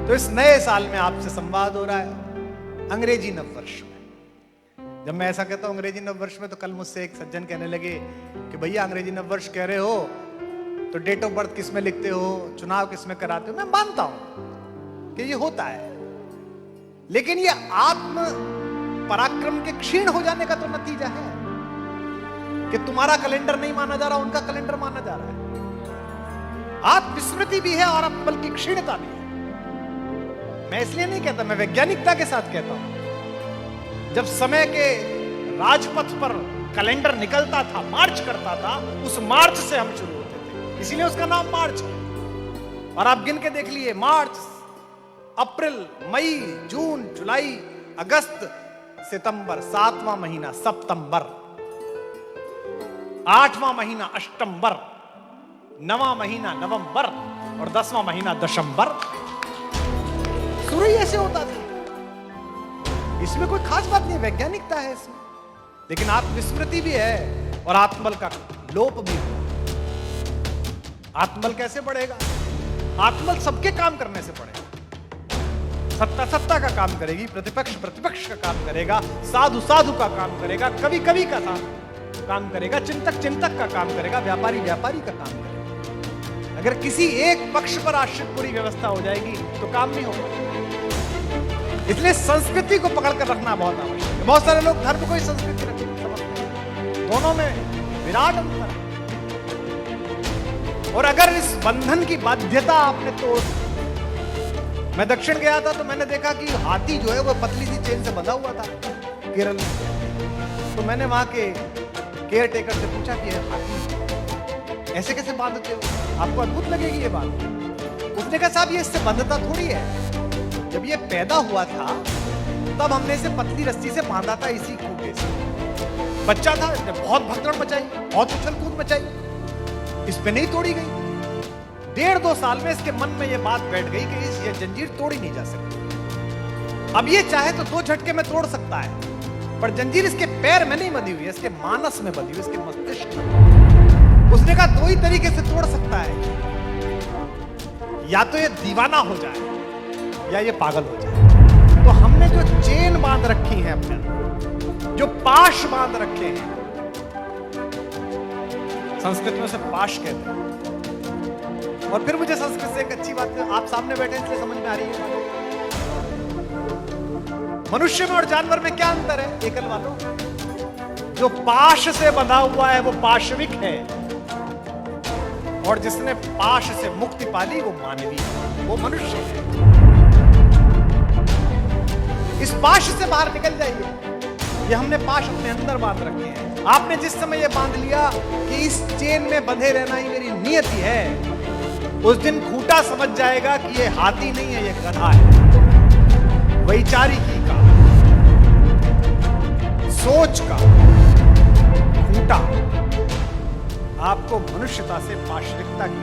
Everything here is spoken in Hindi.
तो इस नए साल में आपसे संवाद हो रहा है अंग्रेजी नववर्ष में। जब मैं ऐसा कहता हूं अंग्रेजी नववर्ष में, तो कल मुझसे एक सज्जन कहने लगे कि भैया अंग्रेजी नववर्ष कह रहे हो तो डेट ऑफ बर्थ किस में लिखते हो, चुनाव किस में कराते हो। मैं मानता हूं कि ये होता है, लेकिन ये आत्म पराक्रम के क्षीण हो जाने का तो नतीजा है कि तुम्हारा कैलेंडर नहीं माना जा रहा, उनका कैलेंडर माना जा रहा है। आत्मविस्मृति भी है और बल्कि क्षीणता भी है। मैं इसलिए नहीं कहता, मैं वैज्ञानिकता के साथ कहता हूं। जब समय के राजपथ पर कैलेंडर निकलता था, मार्च करता था, उस मार्च से हम शुरू होते थे, इसीलिए उसका नाम मार्च है। और आप गिन के देख लिए, मार्च, अप्रैल, मई, जून, जुलाई, अगस्त, सितंबर, 7वां महीना सितंबर, 8वां महीना अष्टंबर, 9वां महीना नवंबर और 10वां महीना दिसंबर। शुरू ही ऐसे होता था। इसमें कोई खास बात नहीं, वैज्ञानिकता है इसमें, लेकिन आत्मविस्मृति भी है और आत्मबल का लोप भी है। आत्मबल कैसे बढ़ेगा? आत्मबल सबके काम करने से बढ़ेगा। सत्ता सत्ता का काम करेगी, प्रतिपक्ष प्रतिपक्ष का काम करेगा, साधु साधु का काम करेगा, कवि कवि का काम करेगा, चिंतक चिंतक का काम करेगा, व्यापारी व्यापारी का काम करेगा। अगर किसी एक पक्ष पर आश्रित पूरी व्यवस्था हो जाएगी तो काम नहीं होगा। इसलिए संस्कृति को पकड़ कर रखना बहुत आवश्यक है। बहुत सारे लोग धर्म को ही संस्कृति समझते हैं, दोनों में विराट अंतर है। और अगर इस बंधन की बाध्यता आपने तोड़, मैं दक्षिण गया था तो मैंने देखा कि हाथी जो है वो पतली सी चेन से बंधा हुआ था केरल में। तो मैंने वहां के केयर टेकर से पूछा कि हाथी ऐसे कैसे बांधते हो, आपको अद्भुत लगेगी ये बात। उसने कहा साहब ये इससे बंधता थोड़ी है, जब ये पैदा हुआ था तब हमने इसे पतली रस्सी से बांधा था इसी खूंटे से। बच्चा था, इसने बहुत भगदड़ मचाई, बहुत उछल कूद मचाई, इस पे नहीं तोड़ी गई। 1.5-2 साल में इसके मन में ये बात बैठ गई कि ये जंजीर तोड़ी नहीं जा सकती। अब ये चाहे तो 2 झटके में तोड़ सकता है, पर जंजीर इसके पैर में नहीं बंधी हुई है, इसके मानस में बंधी हुई, इसके मस्तिष्क में। उसने कहा 2 ही तरीके से तोड़ सकता है, या तो ये दीवाना हो जाए या ये पागल हो जाए। तो हमने जो चेन बांध रखी है अपने अंदर, जो पाश बांध रखे हैं, संस्कृत में उसे पाश कहते हैं। और फिर मुझे संस्कृत से एक अच्छी बात, आप सामने बैठे इसलिए समझ में आ रही है। मनुष्य में और जानवर में क्या अंतर है एकल वालों? जो पाश से बंधा हुआ है वो पाशविक है, और जिसने पाश से मुक्ति पाली वो मानवी है, वो मनुष्य है। इस पाश से बाहर निकल जाइए। ये हमने पाश अपने अंदर बांध रखे हैं। आपने जिस समय ये बांध लिया कि इस चेन में बंधे रहना ही मेरी नियति है, उस दिन खूंटा समझ जाएगा कि ये हाथी नहीं है, ये गधा है। वैचारिकी का, सोच का खूंटा आपको मनुष्यता से पाशविकता की